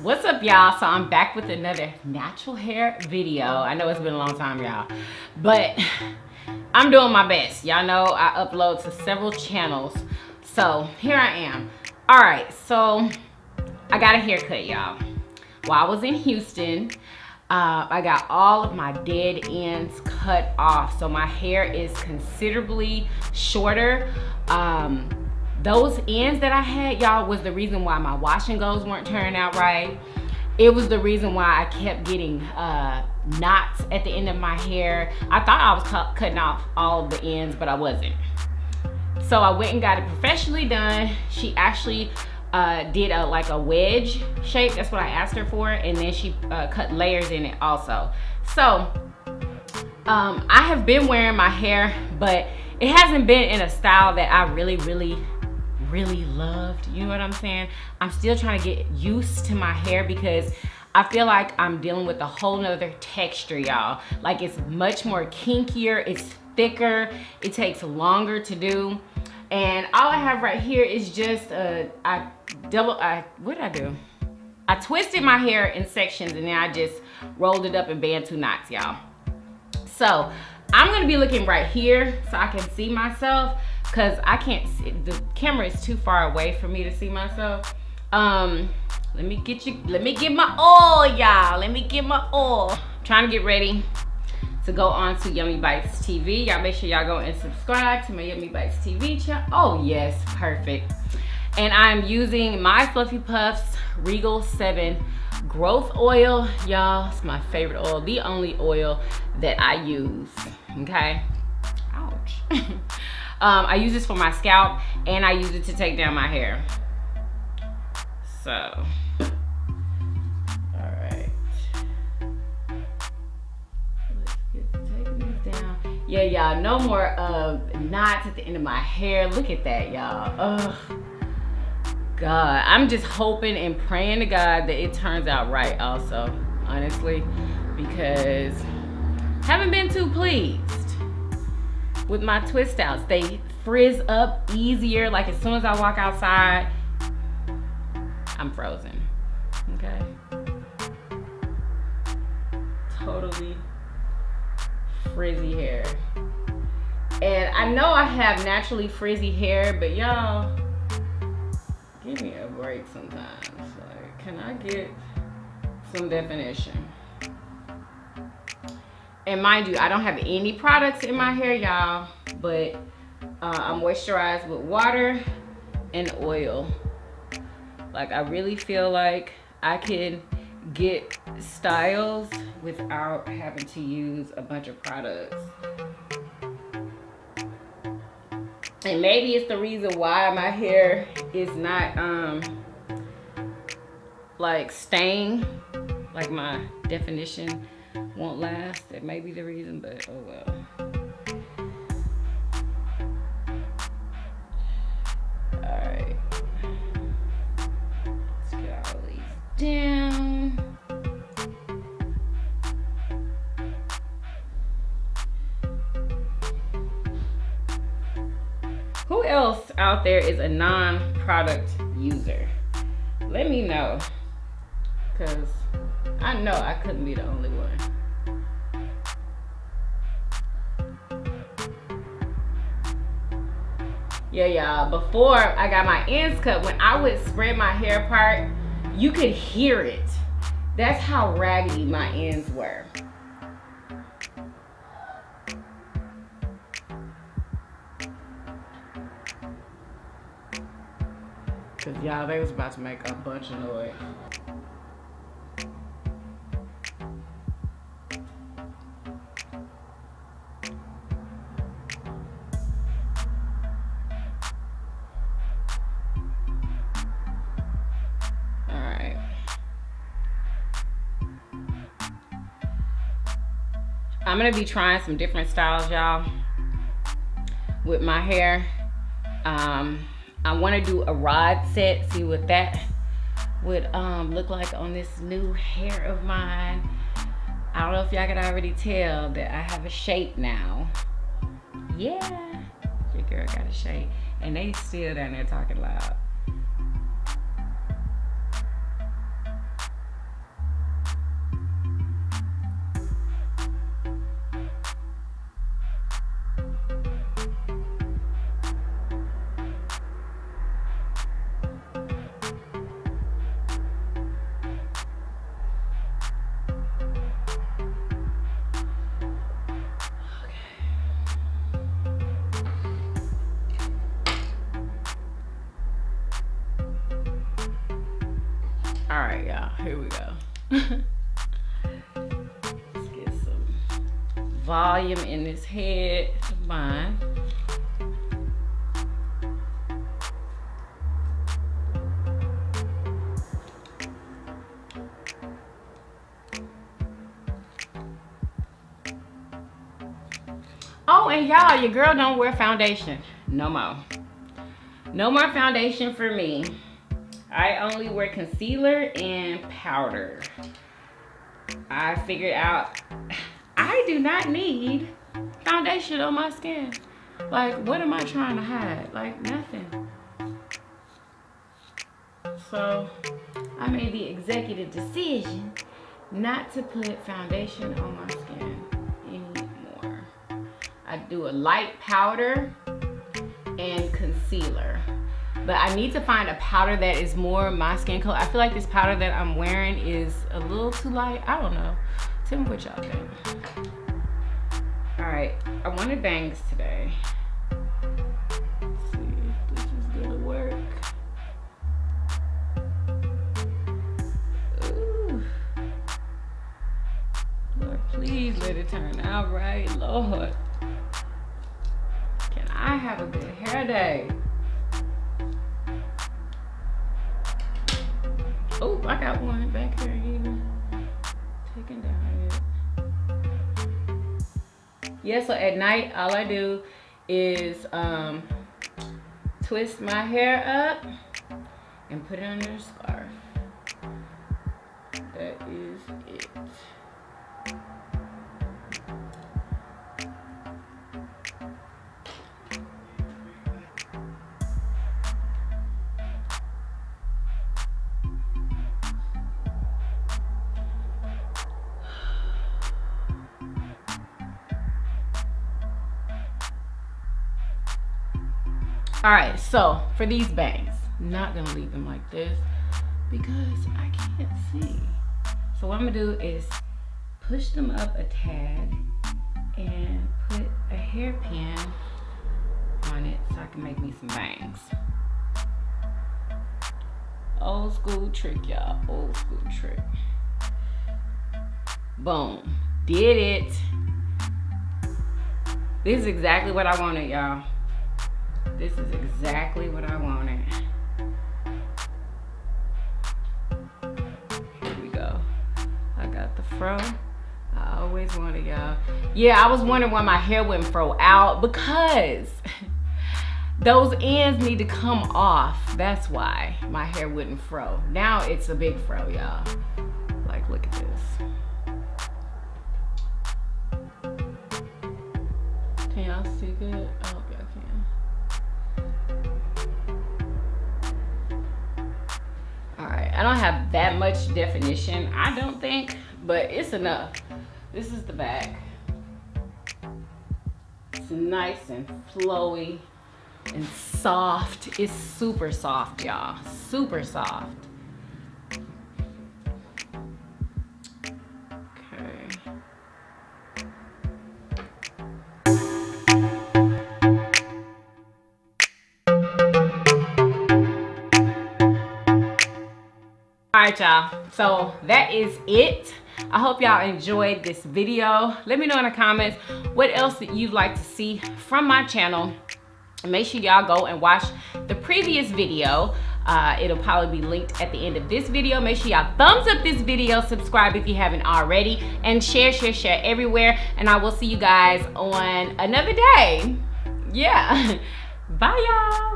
What's up, y'all? So I'm back with another natural hair video. I know it's been a long time, y'all, but I'm doing my best. Y'all know I upload to several channels, so here I am. All right, so I got a haircut, y'all. While I was in Houston, I got all of my dead ends cut off, so my hair is considerably shorter. Those ends that I had, y'all, was the reason why my wash and goes weren't turning out right. It was the reason why I kept getting knots at the end of my hair. I thought I was cutting off all of the ends, but I wasn't. So I went and got it professionally done. She actually did like a wedge shape. That's what I asked her for. And then she cut layers in it also. So I have been wearing my hair, but it hasn't been in a style that I really loved. You know what I'm saying? I'm still trying to get used to my hair because I feel like I'm dealing with a whole nother texture, y'all. Like, it's much more kinkier, it's thicker, it takes longer to do. And all I have right here is just what did I do? I twisted my hair in sections and then I just rolled it up in Bantu knots, y'all. So I'm gonna be looking right here so I can see myself, because I can't see, the camera is too far away for me to see myself. Let me get my oil, y'all. Let me get my oil. I'm trying to get ready to go on to Yummy Bites TV. Y'all make sure y'all go and subscribe to my Yummy Bites TV channel. Oh yes, perfect. And I'm using my Fluffy Puffs Regal 7 growth oil. Y'all, it's my favorite oil, the only oil that I use, okay? Ouch. I use this for my scalp and I use it to take down my hair. So, all right. Let's get to taking this down. Yeah, y'all, no more knots at the end of my hair. Look at that, y'all. Ugh. God, I'm just hoping and praying to God that it turns out right also, honestly, because I haven't been too pleased with my twist outs. They frizz up easier. Like, as soon as I walk outside, I'm frozen, okay? Totally frizzy hair. And I know I have naturally frizzy hair, but y'all, give me a break sometimes. Like, can I get some definition? And mind you, I don't have any products in my hair, y'all, but I'm moisturized with water and oil. Like, I really feel like I can get styles without having to use a bunch of products. And maybe it's the reason why my hair is not like staying, like my definition won't last. That may be the reason, but oh well. All right, let's get all these down. Who else out there is a non-product user? Let me know, because I know I couldn't be the only one. Yeah, y'all, before I got my ends cut, when I would spread my hair apart, you could hear it. That's how raggedy my ends were. Cause y'all, they was about to make a bunch of noise. All right. I'm gonna be trying some different styles, y'all, with my hair. I want to do a rod set, see what that would look like on this new hair of mine. I don't know if y'all can already tell that I have a shape now. Yeah, your girl got a shape. And they still down there talking loud. All right, y'all, here we go. Let's get some volume in this head of mine. Oh, and y'all, your girl don't wear foundation no more. No more foundation for me. I only wear concealer and powder. I figured out I do not need foundation on my skin. Like, what am I trying to hide? Like, nothing. So I made the executive decision not to put foundation on my skin anymore. I do a light powder and concealer. But I need to find a powder that is more my skin color. I feel like this powder that I'm wearing is a little too light. I don't know. Tell me what y'all think. All right, I wanted bangs today. Let's see if this is gonna work. Ooh. Lord, please let it turn out right, Lord. Can I have a good hair day? Oh, I got one back here even taken down yet. Yeah, so at night, all I do is twist my hair up and put it under a scarf. That is it. All right, so for these bangs, I'm not gonna leave them like this because I can't see. So what I'm gonna do is push them up a tad and put a hairpin on it so I can make me some bangs. Old school trick, y'all, old school trick. Boom, did it. This is exactly what I wanted, y'all. This is exactly what I wanted. Here we go. I got the fro. I always wanted, y'all. Yeah, I was wondering why my hair wouldn't fro out because those ends need to come off. That's why my hair wouldn't fro. Now it's a big fro, y'all. Like, look at this. Can y'all see good? I hope y'all can. Alright, I don't have that much definition, I don't think, but it's enough. This is the back. It's nice and flowy and soft. It's super soft, y'all. Super soft. All right, y'all, so that is it. I hope y'all enjoyed this video. Let me know in the comments what else that you'd like to see from my channel. And make sure y'all go and watch the previous video. It'll probably be linked at the end of this video. Make sure y'all thumbs up this video, subscribe if you haven't already, and share everywhere. And I will see you guys on another day. Yeah, bye y'all.